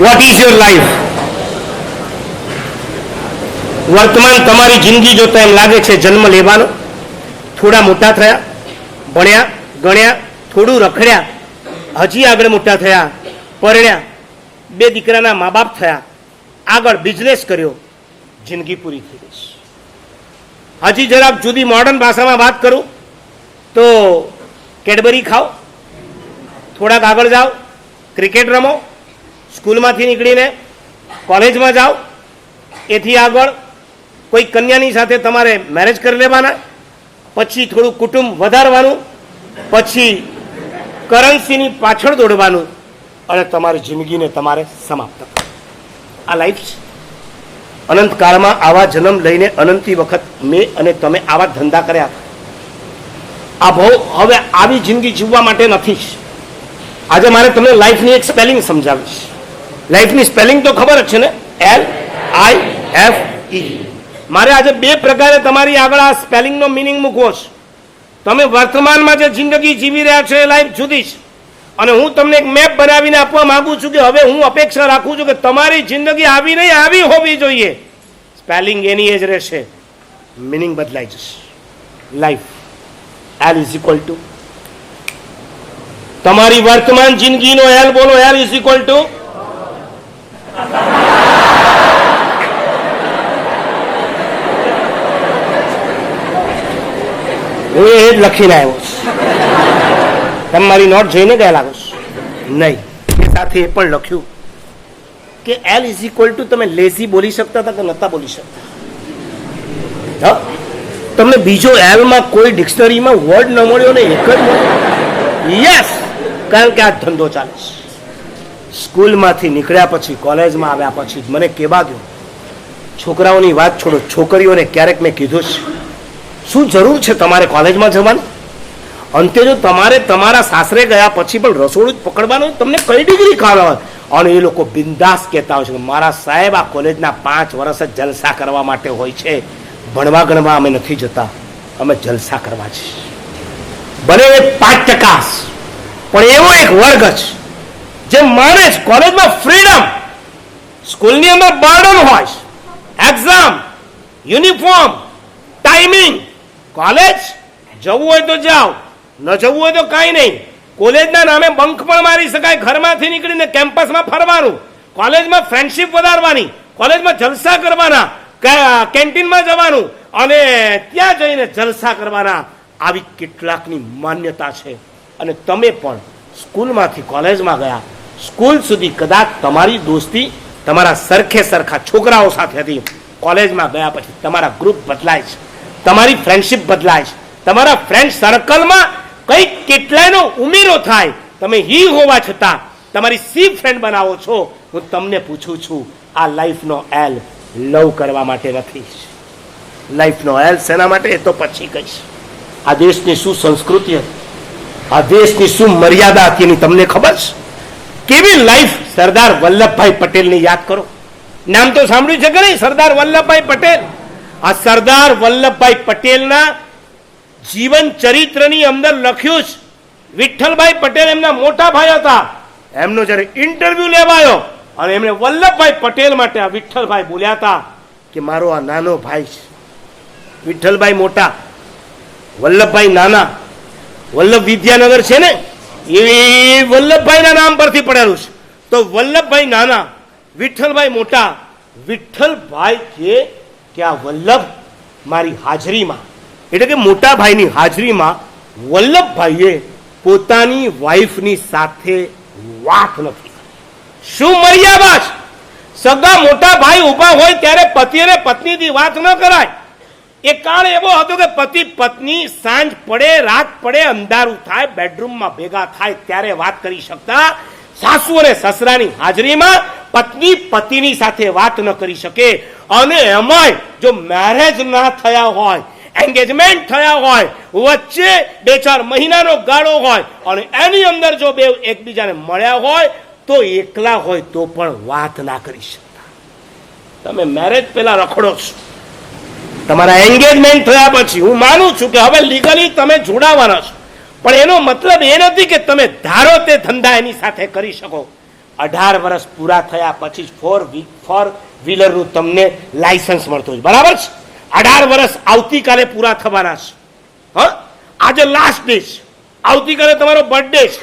What is your life? વર્તમાન તમારી જિંદગી જોતા એમ લાગે છે જન્મ લેવાનો, થોડા મોટા થયા, ભણ્યા ગણ્યા, થોડું રખડ્યા, હજી આગળ મોટા થયા, પરણ્યા, 2 દીકરાના મા બાપ થયા, આગળ બિઝનેસ કર્યો, જિંદગી પૂરી થઈ ગઈ. હજી જરાક જુદી મોડર્ન ભાષામાં વાત કરું તો કેડબરી ખાઓ, થોડાક આગળ જાઓ, ક્રિકેટ રમો, સ્કૂલમાંથી નીકળીને કોલેજમાં જાઓ, એથી આગળ કોઈ કન્યાની સાથે તમારે મેરેજ કરી લેવાના, પછી થોડું કુટુંબ વધારવાનું, પછી કરન્સીની પાછળ દોડવાનું અને તમારી જિંદગીને તમારે સમાપ્ત કરવાની. આ લાઈફ છે. અનંતકાળમાં આવા જન્મ લઈને અનંતી વખત મેં અને તમે આવા ધંધા કર્યા. આ ભાવ હવે આવી જિંદગી જીવવા માટે નથી. આજે મારે તમને લાઈફની એક સ્પેલિંગ સમજાવીશ. લાઈફની સ્પેલિંગ તો ખબર જ છે ને, LIFE. મારે આજે 2 પ્રકારે તમારી આગળ આ સ્પેલિંગનો મિનિંગ મૂકવો છે. તમે વર્તમાનમાં જે જિંદગી જીવી રહ્યા છો એ લાઈફ જુદી છે, અને હું તમને એક મેપ બનાવીને આપવા માંગુ છું કે હવે હું અપેક્ષા રાખું છું કે તમારી જિંદગી આવી નહીં આવી હોવી જોઈએ. સ્પેલિંગ એની એ જ રહેશે, મિનિંગ બદલાઈ જશે. Life L is equal to તમારી વર્તમાન જિંદગીનો L બોલો. L ઇઝ ઇક્વલ ટુ હું એ જ લખીને આવ્યો છું. તમે મારી નોટ જોઈને ગયા લાગો છો? નહીં. એ સાથે એ પણ લખ્યું કે L ઇઝ ઇક્વલ ટુ તમે લેઝી બોલી શકતા હતા કે નતા બોલી શકતા? તમને બીજો L માં કોઈ ડિક્શનરીમાં વર્ડ ન મળ્યો ને એક જ મળ્યો? યસ, કારણ કે આ ધંધો ચાલે છે. સ્કૂલમાંથી નીકળ્યા પછી, કોલેજમાં આવ્યા પછી મને કેવા ગયો, છોકરાઓની વાત છોડો, છોકરીઓને ક્યારેક મેં કીધું છે, શું જરૂર છે તમારે કોલેજમાં જવાનું? અંતે જો તમારે તમારા સાસરે ગયા પછી પણ રસોડું જ પકડવાનું, તમને કઈ ડિગ્રી ખાવા? અને એ લોકો બિંદાસ કહેતા હોય છે કે મારા સાહેબ આ કોલેજના 5 વર્ષ જ જલસા કરવા માટે હોય છે, ભણવા ગણવા અમે નથી જતા, અમે જલસા કરવા છે. ભલે 5%, પણ એવો એક વર્ગ છે જે માને છે કોલેજમાં ફ્રીડમ, સ્કૂલની અંદર બર્ડન હોય, એક્ઝામ, યુનિફોર્મ, ટાઈમિંગ. કોલેજ જવું હોય તો જાઓ, ન જવું હોય તો કાંઈ નહીં. કોલેજના નામે બંક પણ મારી શકાય, ઘરમાંથી નીકળીને કેમ્પસમાં ફરવાનું, કોલેજમાં ફ્રેન્ડશીપ વધારવાની, કોલેજમાં જલસા કરવાના, કેન્ટીનમાં જવાનું અને ત્યાં જઈને જલસા કરવાના. આવી કેટલાકની માન્યતા છે. અને તમે પણ સ્કૂલમાંથી કોલેજમાં ગયા, સ્કૂલ સુધી કદાચ તમારી દોસ્તી તમારા સરખે સરખા છોકરાઓ સાથે હતી. કોલેજમાં ગયા પછી તમારા ગ્રુપ બદલાય છે, તમારી ફ્રેન્ડશીપ બદલાય છે, તમારા ફ્રેન્ડ સર્કલમાં કંઈક કેટલાયનો ઉમેરો થાય. તમે હી હોવા છતાં તમારી સી ફ્રેન્ડ બનાવો છો. હું તમને પૂછું છું, આ લાઈફનો L લવ કરવા માટે નથી. લાઈફનો L શેના માટે એ તો પછી કહીશ. આ દેશની શું સંસ્કૃતિ હતી, આ દેશની શું મર્યાદા હતી એની તમને ખબર છે? કેવી લાઈફ. સરદાર વલ્લભભાઈ પટેલને યાદ કરો. નામ તો સાંભળ્યું છે કે નહીં? સરદાર વલ્લભભાઈ પટેલ. આ સરદાર વલ્લભભાઈ પટેલના જીવન ચરિત્રની અંદર લખ્યું છે. વિઠ્ઠલભાઈ પટેલ એમના મોટા ભાઈ હતા. એમનો જ્યારે ઇન્ટરવ્યુ લેવાયો અને એમણે વલ્લભભાઈ પટેલ માટે આ વિઠ્ઠલભાઈ બોલ્યા હતા કે મારો આ નાનો ભાઈ છે. વિઠ્ઠલભાઈ મોટા, વલ્લભભાઈ નાના. વલ્લભ વિદ્યાનગર છે ને, એ વલ્લભભાઈના નામ પરથી પડેલું છે. તો વલ્લભભાઈ નાના, વિઠ્ઠલભાઈ મોટા. વિઠ્ઠલભાઈ કે આ વલ્લભ મારી હાજરીમાં, એટલે કે મોટા ભાઈની હાજરીમાં વલ્લભભાઈએ પોતાની વાઈફની સાથે વાત નથી. શું મર્યાદા છે? સગા મોટા ભાઈ ઉભા હોય ત્યારે પતિ અને પત્નીથી વાત ન કરાય. એ કાળ એવો હતો કે પતિ પત્ની સાંજ પડે, રાત પડે, અંધારું થાય, બેડરૂમમાં ભેગા થાય ત્યારે વાત કરી શકતા. સાસુ અને સસરાની હાજરીમાં પત્ની પતિની સાથે વાત ન કરી શકે. અને એમાંય જો મેરેજ ના થયા હોય, એન્ગેજમેન્ટ થયા હોય, વચ્ચે 2-4 મહિનાનો ગાળો હોય અને એની અંદર જો બે એકબીજાને મળ્યા હોય તો એકલા હોય તો પણ વાત ના કરી શકતા. તમે મેરેજ પેલા રખડો છો, તમારા એન્ગેજમેન્ટ થયા પછી હું માનું છું કે હવે લીગલી તમે જોડાવાના છો, પણ એનો મતલબ એ નથી કે તમે ધારો તે ધંધા એની સાથે કરી શકો. 18 વર્ષ પૂરા થયા પછી ફોર વ્હીલરનું તમને લાયસન્સ મળતું હોય, બરાબર છે? 18 વર્ષ આવતીકાલે પૂરા થવાના છે. હા, આજે લાસ્ટ ડે છે, આવતીકાલે તમારો બર્થડે છે,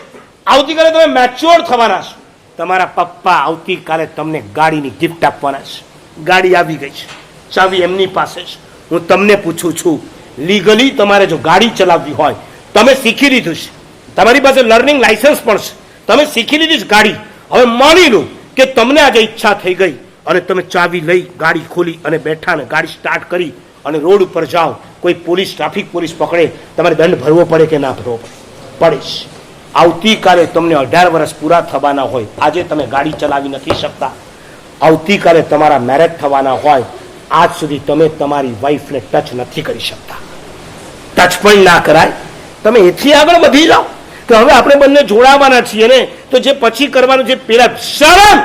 આવતીકાલે તમે મેચ્યોર થવાના છો. તમારા પપ્પા આવતીકાલે તમને ગાડીની ગિફ્ટ આપવાના છે. ગાડી આવી ગઈ છે, ચાવી એમની પાસે છે. હું તમને પૂછું છું, લીગલી તમારે જો ગાડી ચલાવવી હોય, તમે શીખી લીધું છે, તમારી પાસે લર્નિંગ લાયસન્સ પણ છે, તમે શીખી લીધી છે ગાડી. હવે માની લો કે તમને આજે ઈચ્છા થઈ ગઈ અને તમે ચાવી લઈ ગાડી ખોલી અને બેઠા ને ગાડી સ્ટાર્ટ કરી અને રોડ ઉપર જાઓ, કોઈ પોલીસ ટ્રાફિક પોલીસ પકડે, તમારે દંડ ભરવો પડે કે ના ભરવો પડે? આવતીકાલે તમને 18 વર્ષ પૂરા થવાના હોય, આજે તમે ગાડી ચલાવી નથી શકતા, આવતીકાલે તમારા મેરેજ થવાના હોય, આજ સુધી તમે તમારી વાઈફને ટચ નથી કરી શકતા, ટચ પણ ના કરાય. તમે એથી આગળ વધી જાઓ કે હવે આપણે બંને જોડાવાના છીએ ને, તો જે પછી કરવાનું છે પેલા શરમ,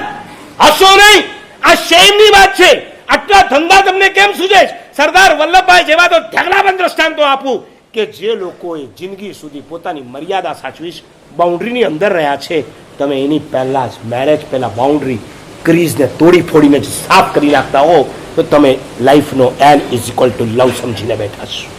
હસો નહીં, આ શેમની વાત છે. આટલા ધંધા તમને કેમ સૂજે? સરદાર વલ્લભભાઈ જેવા તો ઢગલાબંધ દ્રષ્ટાંતો આપું કે જે લોકોએ જિંદગી સુધી પોતાની મર્યાદા સાચવી, બાઉન્ડ્રીની અંદર રહ્યા છે. તમે એની પહેલા જ મેરેજ પહેલા બાઉન્ડ્રી ક્રીઝને તોડી ફોડીને સાફ કરી નાખતા હો, તો તમે લાઈફનો L = લવ સમજીને બેઠા છો.